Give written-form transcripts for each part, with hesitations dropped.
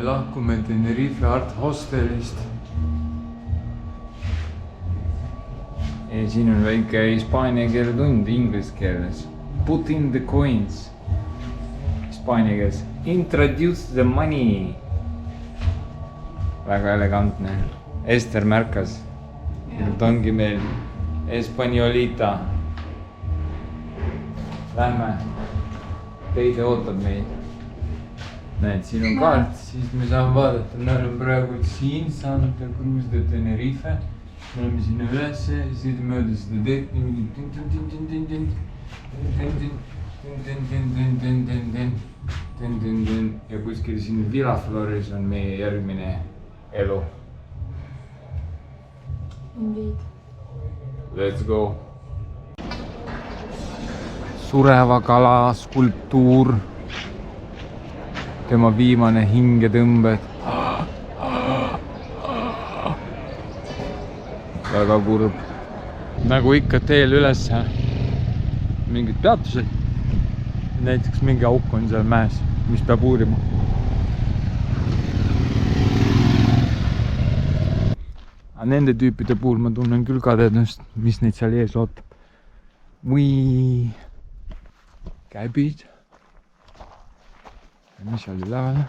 lahkume Tenerife Art Hostelist. Ja siin on väike hispaania keele tund inglise keeles. Put in the coins. Hispaania keeles. Introduce the money. Väga elegantne. Ester märkas. Nüüd ongi meil Espanolita. Lähme. Teide ootab meid. Näed, siin on kaart, siis me saame vaadata. Me oleme praegu siin Santa Cruz de Tenerife. Me oleme sinna ülesse ja siis mööda seda teed ja kuskil siin Villa Flores on meie järgmine elu. Indeed. Let's go. Sureva kala skulptuur. Tema viimane hingetõmbed. Väga kurb. Nagu ikka teel ülesse mingid peatused. Näiteks mingi auk on seal mäes, mis peab uurima. Aga nende tüüpide puhul ma tunnen küll kadedust, mis neid seal ees ootab. Või käbid. Mis seal üleval?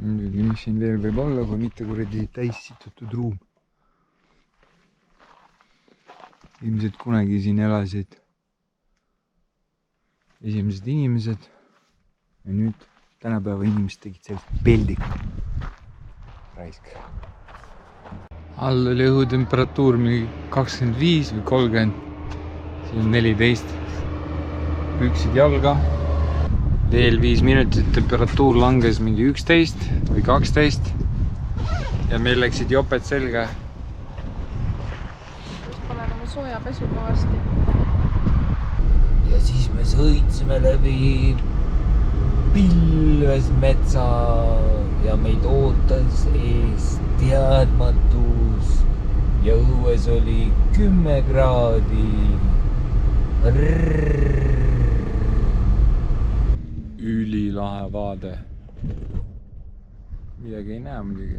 Mis siin veel võib olla, kui mitte kuradi täis situtud ruum. Ilmselt kunagi siin elasid esimesed inimesed ja nüüd tänapäeva inimesed tegid sellist peldiku. Raisk. All oli õhutemperatuur mingi 25 või 30. Siin on 14. Püksid jalga. Veel 5 minutit temperatuur langes mingi 11 või 12. Ja meil läksid joped selga. Just panen oma sooja pesuga varsti. Ja siis me sõitsime läbi pilves metsa ja meid ootas ees teadmatus ja õues oli 10 kraadi. Ülilahe vaade. Midagi ei näe muidugi.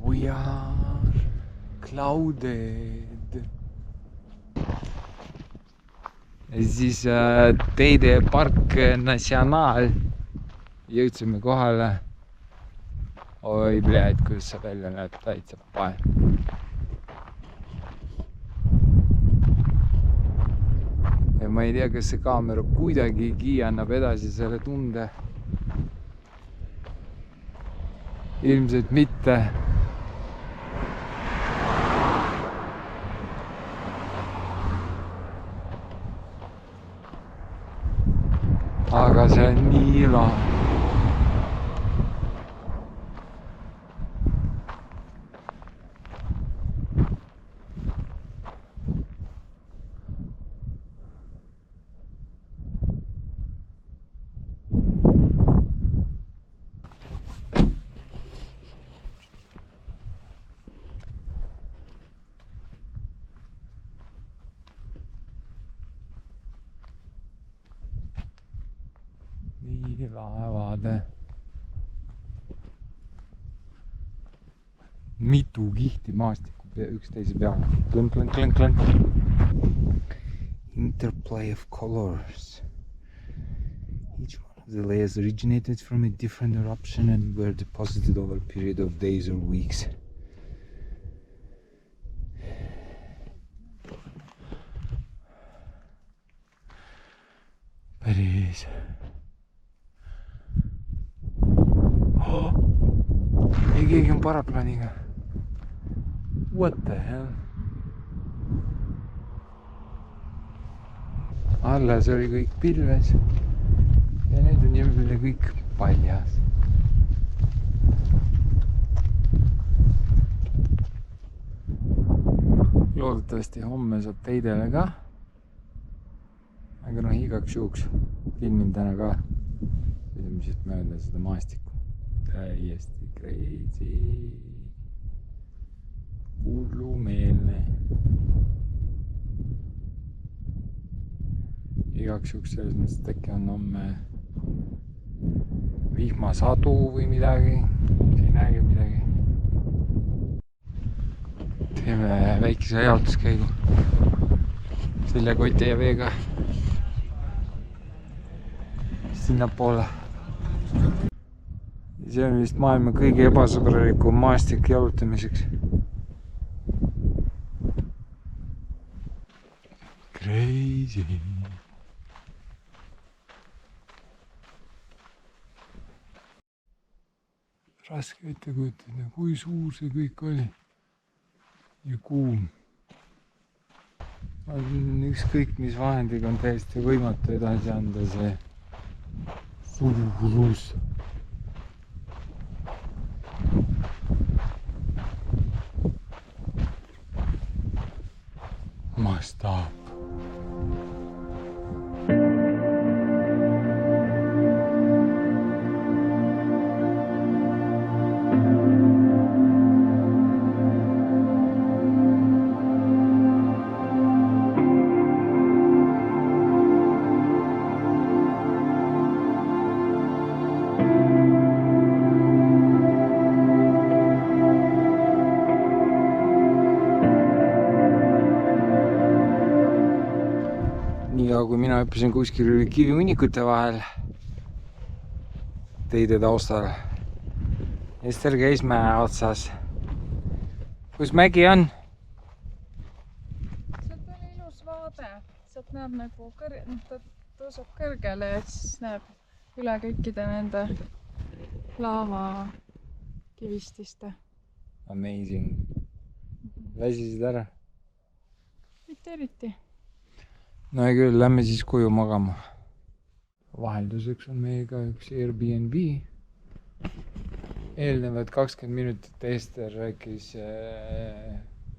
We are clouded. Ja siis Teide Park Nacional. Jõudsime kohale. Oi, bled, kuidas see välja näeb, täitsa pae. Ja ma ei tea, kas see kaamera kuidagigi annab edasi selle tunde. Ilmselt mitte. Aga see on nii lahe. Nii lahe vaade. Mitu kihti maastikku üksteise peale. Klõnk, klõnk, klõnk, klõnk. Interplay of colors. Each one of the layers originated from a different eruption and were deposited over a period of days or weeks. Päris. Ei, keegi on paraplaaniga. What the hell? Alles oli kõik pilves ja nüüd on jälle kõik paljas. Loodetavasti homme saab Teidele ka. Aga noh, igaks juhuks filmin täna ka. Võime siit mööda seda maastikku. Täiesti crazy. Hullumeelne. igaks juhuks selles mõttes, et äkki on homme vihmasadu või midagi. Ei näegi midagi. Teeme väikese jaotuskäigu seljakoti ja veega sinnapoole. See on vist maailma kõige ebasõbralikum maastik jalutamiseks. Crazy. Raske ette kujutada, kui suur see kõik oli ja kuum. Ükskõik mis vahendiga on täiesti võimatu edasi anda see suurus. Mastaap. Kui mina hüppasin kuskil kivihunnikute vahel teide taustal. Ester käis mäe otsas. Kus mägi on? Sealt on ilus vaade. Sealt näeb nagu ta tõuseb kõrgele ja siis näeb üle kõikide nende laava kivististe. Amazing. Väsisid ära? Mitte eriti. No ei küll, lähme siis koju magama. Vahelduseks on meiega üks Airbnb. Eelnevad 20 minutit Ester rääkis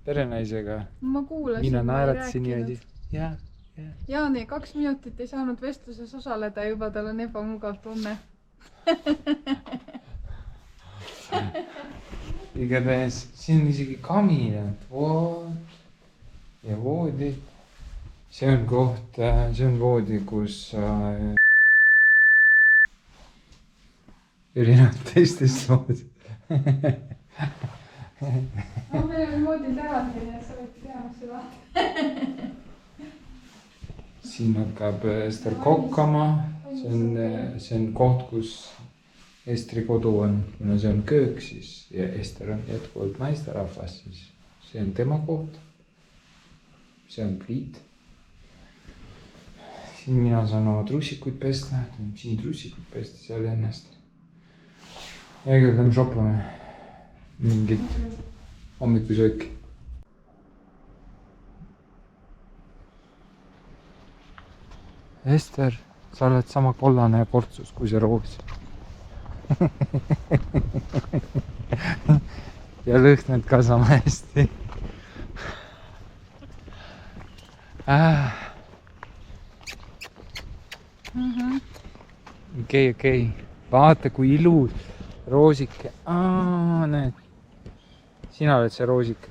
perenaisega. Ma kuulasin. Mina naeratasin niimoodi. Jaani 2 minutit ei saanud vestluses osaleda, juba tal on ebamugav tunne. Igatahes, siin on isegi kamin. Ja voodi. See on koht, see on voodi, kus erinevalt teistest voodi. No meil on voodi tähagi, nii et sa võid teha seda. Siin hakkab Ester kokkama. See on koht, kus Estri kodu on. Kuna see on köök, siis ja Ester on jätkuvalt naisterahvas, siis see on tema koht. See on pliit. Siin mina saan oma trussikuid pesta, siin trussikuid pesta, seal ennast. Ja küll lähme shoppame mingit hommikusööki. Ester, sa oled sama kollane portsus kui see roos. Ja lõhnad ka sama hästi. Okei. Vaata kui ilus roosike. Näed. Sina oled see roosike.